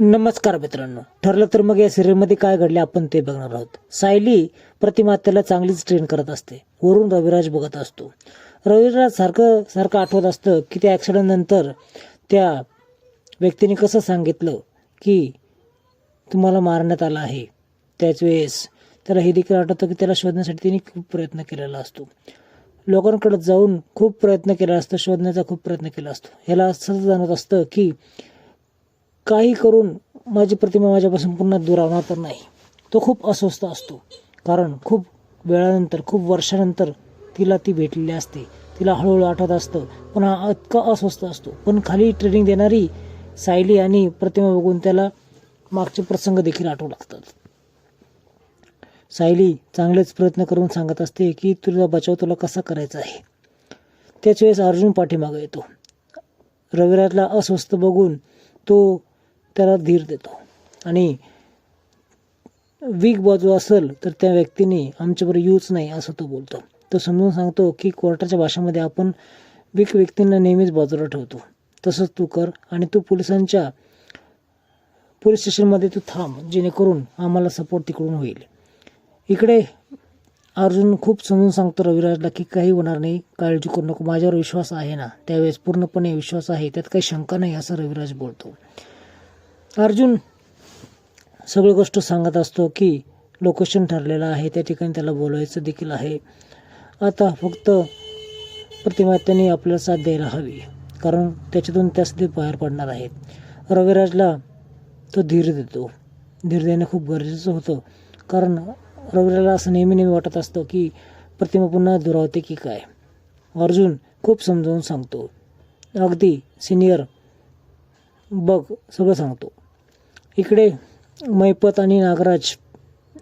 नमस्कार मित्रांनो, ठरलं तर मग या सिरियलमध्ये काय घडले आपण ते बघणार आहोत. सायली प्रतिमा त्याला चांगलीच ट्रेन करत असते. वरून रविराज बघत असतो. रविराज सारखं सारखं आठवत असतं की त्या ॲक्सिडेंट नंतर त्या व्यक्तीने कसं सांगितलं की तुम्हाला मारण्यात आलं आहे. त्याच वेळेस त्याला हे देखील आठवतं की त्याला शोधण्यासाठी तिने खूप प्रयत्न केलेला असतो. लोकांकडे जाऊन खूप प्रयत्न केला असतो, शोधण्याचा खूप प्रयत्न केला असतो. ह्याला असं जाणवत असतं की काही करून माझी प्रतिमा माझ्यापासून पुन्हा दुरावणार तर नाही. तो खूप अस्वस्थ असतो, कारण खूप वेळानंतर, खूप वर्षानंतर तिला ती भेटलेली असते. तिला हळूहळू आठवत असतं, पण हा इतका अस्वस्थ असतो. पण खाली ट्रेनिंग देणारी सायली आणि प्रतिमा बघून त्याला मागचे प्रसंग देखील आठवू लागतात. सायली चांगलेच प्रयत्न करून सांगत असते की तुझा बचाव तुला कसा करायचा आहे. त्याच वेळेस अर्जुन पाठीमागे येतो. रविराजला अस्वस्थ बघून तो त्याला धीर देतो आणि वीक बाजू असेल तर त्या व्यक्तीने आमच्याबरोबर येऊच नाही असं तो बोलतो. तो समजून सांगतो की कोर्टाच्या भाषेमध्ये आपण वीक व्यक्तींना नेहमीच बाजूला ठेवतो. तसंच तू कर आणि तू पोलीस स्टेशनमध्ये तू थांब, जेणेकरून आम्हाला सपोर्ट तिकडून होईल. इकडे अर्जुन खूप समजून सांगतो रविराजला की काही होणार नाही, काळजी करू नको, माझ्यावर विश्वास आहे ना. त्यावेळेस पूर्णपणे विश्वास आहे, त्यात काही शंका नाही असं रविराज बोलतो. अर्जुन सगळी गोष्ट सांगत असतो की लोकेशन ठरलेलं आहे, त्या ठिकाणी त्याला बोलवायचं देखील आहे. आता फक्त प्रतिमा त्यांनी आपल्याला साथ द्यायला हवी, कारण त्याच्यातून त्यास ते बाहेर पडणार आहेत. रविराजला तो धीर देतो. धीर देणं खूप गरजेचं होतं, कारण रविराजला असं नेहमी वाटत असतं की प्रतिमा पुन्हा दुरावते की काय. अर्जुन खूप समजावून सांगतो, अगदी सिनियर बघ सगळं सांगतो. इकडे मैपत आणि नागराज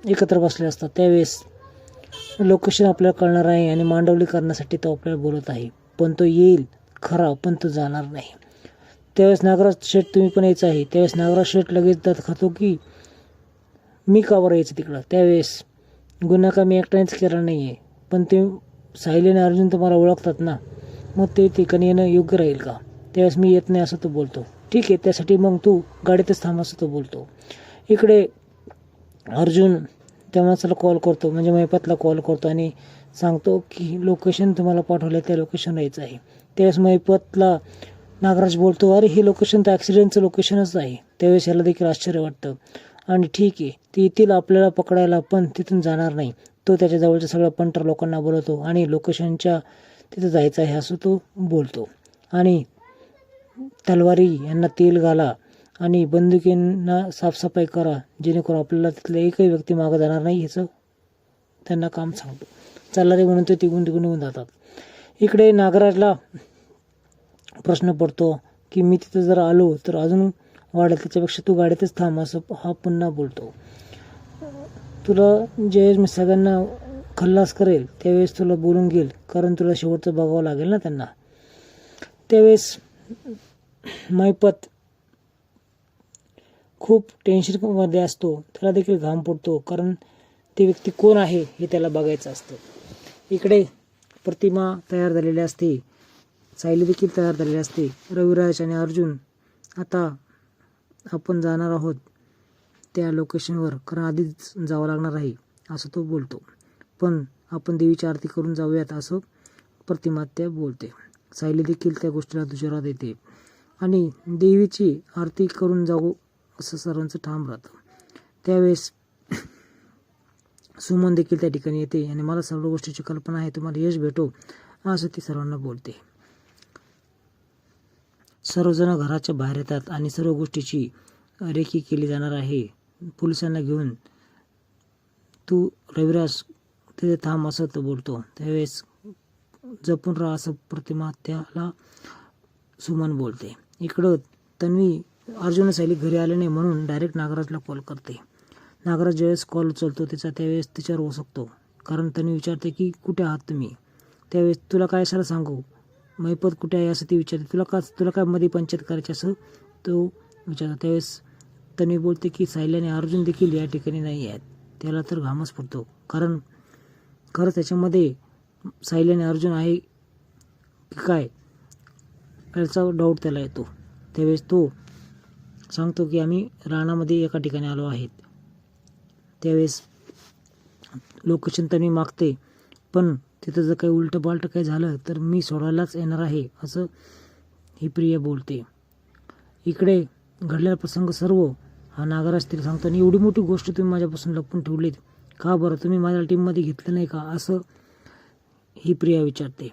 एकत्र बसले असतात. त्यावेळेस लोकेशन आपल्याला कळणार आहे आणि मांडवली करण्यासाठी तो आपल्याला बोलत आहे. पण तो येईल खरा, पण तो जाणार नाही. त्यावेळेस नागराज शेठ तुम्ही पण यायचं आहे. त्यावेळेस नागराज शेठ लगेच दात खातो की मी का बरं यायचं तिकडं. त्यावेळेस गुन्हा का मी एकट्यानेच केला नाही आहे, पण ते सायली आणि अर्जुन तुम्हाला ओळखतात ना, मग ते ठिकाणी येणं योग्य राहील का. त्यावेळेस मी येत नाही असं तो बोलतो. ठीक आहे, त्यासाठी मग तू गाडीतच थांब असं तो बोलतो. इकडे अर्जुन त्या माणसाला कॉल करतो, म्हणजे मैपतला कॉल करतो आणि सांगतो की लोकेशन तुम्हाला पाठवलं त्या लोकेशनला यायचं आहे. त्यावेळेस मैपतला नागराज बोलतो, अरे हे लोकेशन तर ॲक्सिडेंटचं लोकेशनच आहे. त्यावेळेस याला देखील आश्चर्य वाटतं आणि ठीक आहे ते येतील आपल्याला पकडायला, पण तिथून जाणार नाही. तो त्याच्या जवळच्या सगळ्या पंटर लोकांना बोलवतो आणि लोकेशनच्या तिथं जायचं आहे असं तो बोलतो. आणि तलवारी यांना तेल घाला आणि बंदुकींना साफसफाई करा, जेणेकरून आपल्याला तिथला एकही व्यक्ती मागं जाणार नाही, ह्याचं त्यांना काम सांगतो. चला रे म्हणून ते तिकडून निघून जातात. इकडे नागराजला प्रश्न पडतो की मी तिथं जर आलो तर अजून वाढेल, त्याच्यापेक्षा तू गाडीतच थांब असं हा पुन्हा बोलतो. तुला ज्यावेळेस मी सगळ्यांना खल्लास करेल त्यावेळेस तुला बोलून घेईल, कारण तुला शेवटचं बघावं लागेल ना त्यांना. त्यावेळेस मैपत खूप टेन्शनमध्ये असतो. त्याला देखील घाम फुटतो, कारण ती व्यक्ती कोण आहे हे त्याला बघायचं असतं. इकडे प्रतिमा तयार झालेली असते, सायली देखील तयार झालेली असते. रविराज आणि अर्जुन आता आपण जाणार आहोत त्या लोकेशनवर, कारण आधीच जावं लागणार आहे असं तो बोलतो. पण आपण देवीची आरती करून जाऊयात असं प्रतिमा त्या बोलते. सायली देखील त्या गोष्टीला दुजोरा देते आणि देवीची आरती करून जाऊ असं सर्वांचं ठाम राहतं. त्यावेळेस सुमन देखील त्या ठिकाणी येते आणि मला सर्व गोष्टीची कल्पना आहे, तुम्हाला यश भेटो असं ती सर्वांना बोलते. सर्वजण घराच्या बाहेर येतात आणि सर्व गोष्टीची रेखी केली जाणार आहे. पोलिसांना घेऊन तू रविराज तिथे थांब असं तो बोलतो. त्यावेळेस जपून राहा असं प्रतिमा त्याला सुमन बोलते. इकडं तन्वी अर्जुन सायली घरी आले नाही म्हणून डायरेक्ट नागराजला कॉल करते. नागराज ज्यावेळेस कॉल उचलतो तिचा, त्यावेळेस तिच्यावर ओसकतो, कारण तन्वी विचारते की कुठे आहात तुम्ही. त्यावेळेस तुला काय असायला सांगू, मैपत कुठे आहे असं ती विचारते. तुला काय मध्ये पंचायत करायची असं तो विचारतो. त्यावेळेस तन्वी बोलते की सायली आणि अर्जुन देखील या ठिकाणी नाही आहेत. त्याला तर घामच फुटतो, कारण खरंच त्याच्यामध्ये सायली आणि अर्जुन आहे की काय याचा डाऊट त्याला येतो. त्यावेळेस तो सांगतो की आम्ही रानामध्ये एका ठिकाणी आलो आहेत. त्यावेळेस लोकेशन तर मी मागते, पण तिथं जर काही उलटं पालटं काही झालं तर मी सोडायलाच येणार आहे, असं ही प्रिया बोलते. इकडे घडलेला प्रसंग सर्व हा नागराज तिला सांगतो. आणि एवढी मोठी गोष्ट तुम्ही माझ्यापासून लपवून ठेवलीत का बरं? तुम्ही माझ्या टीममध्ये घेतलं नाही का, असं ही प्रिया विचारते.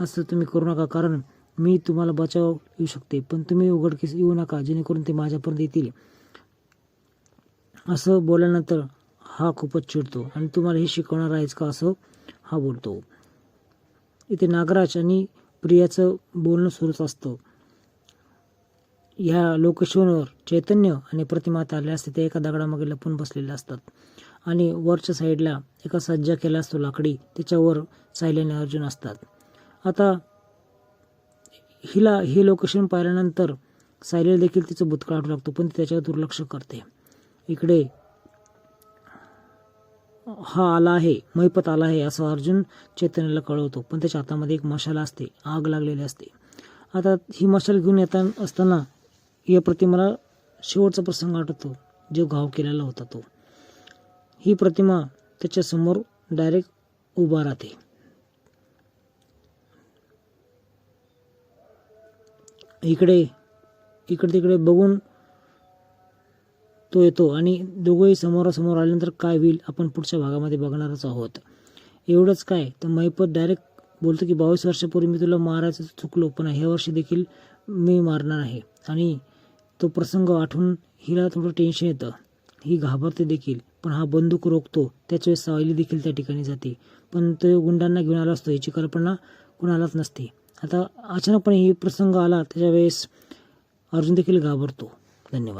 असं तुम्ही करू नका, कारण मी तुम्हाला बचाव येऊ शकते, पण तुम्ही उघडकीस येऊ नका जेणेकरून ते माझ्यापर्यंत येतील. असं बोलल्यानंतर हा खूपच चिडतो. आणि तुम्हाला हे शिकवणार आहेच का, असं हा बोलतो. इथे नागराज आणि प्रियाचं बोलणं सुरूच असतं. ह्या लोकेशनवर चैतन्य आणि प्रतिमा आले असते. ते एका दगडामागे लपून बसलेले असतात. आणि वरच्या साईडला एका सज्जा केला असतो लाकडी, त्याच्यावर सायली आणि अर्जुन असतात. आता हिला हे लोकेशन पाहिल्यानंतर सायलीला देखील तिचं भूतकाळ आठवू लागतो, पण ती त्याच्यावर दुर्लक्ष करते. इकडे हा आला आहे, महिपत आला आहे, असं अर्जुन चैतन्याला कळवतो. पण त्याच्या हातामध्ये एक मशाल असते, आग लागलेली असते. आता ही मशाल घेऊन असताना या प्रतिमेला शेवटचा प्रसंग आठवतो, जो घाव केलेला होता तो. ही प्रतिमा त्याच्या समोर डायरेक्ट उभा राहते. इकडे तिकडे बघून तो येतो आणि दोघंही समोरासमोर आल्यानंतर काय होईल आपण पुढच्या भागामध्ये बघणारच आहोत. एवढंच काय तर महिपत डायरेक्ट बोलतो की 22 वर्षापूर्वी मी तुला मारायचं चुकलो, पण ह्या वर्षी देखील मी मारणार आहे. आणि तो प्रसंग आठवून हिला थोडं टेन्शन येतं. ही घाबरते देखील, पण हा बंदूक रोखतो. त्याच वेळेस सावली देखील त्या ठिकाणी जाते, पण तो गुंडांना घेऊन आला असतो याची कल्पना कुणालाच नसते. आता अचानकपणे ही प्रसंग आला, त्याच्या वेळेस अर्जुन देखील घाबरतो. धन्यवाद.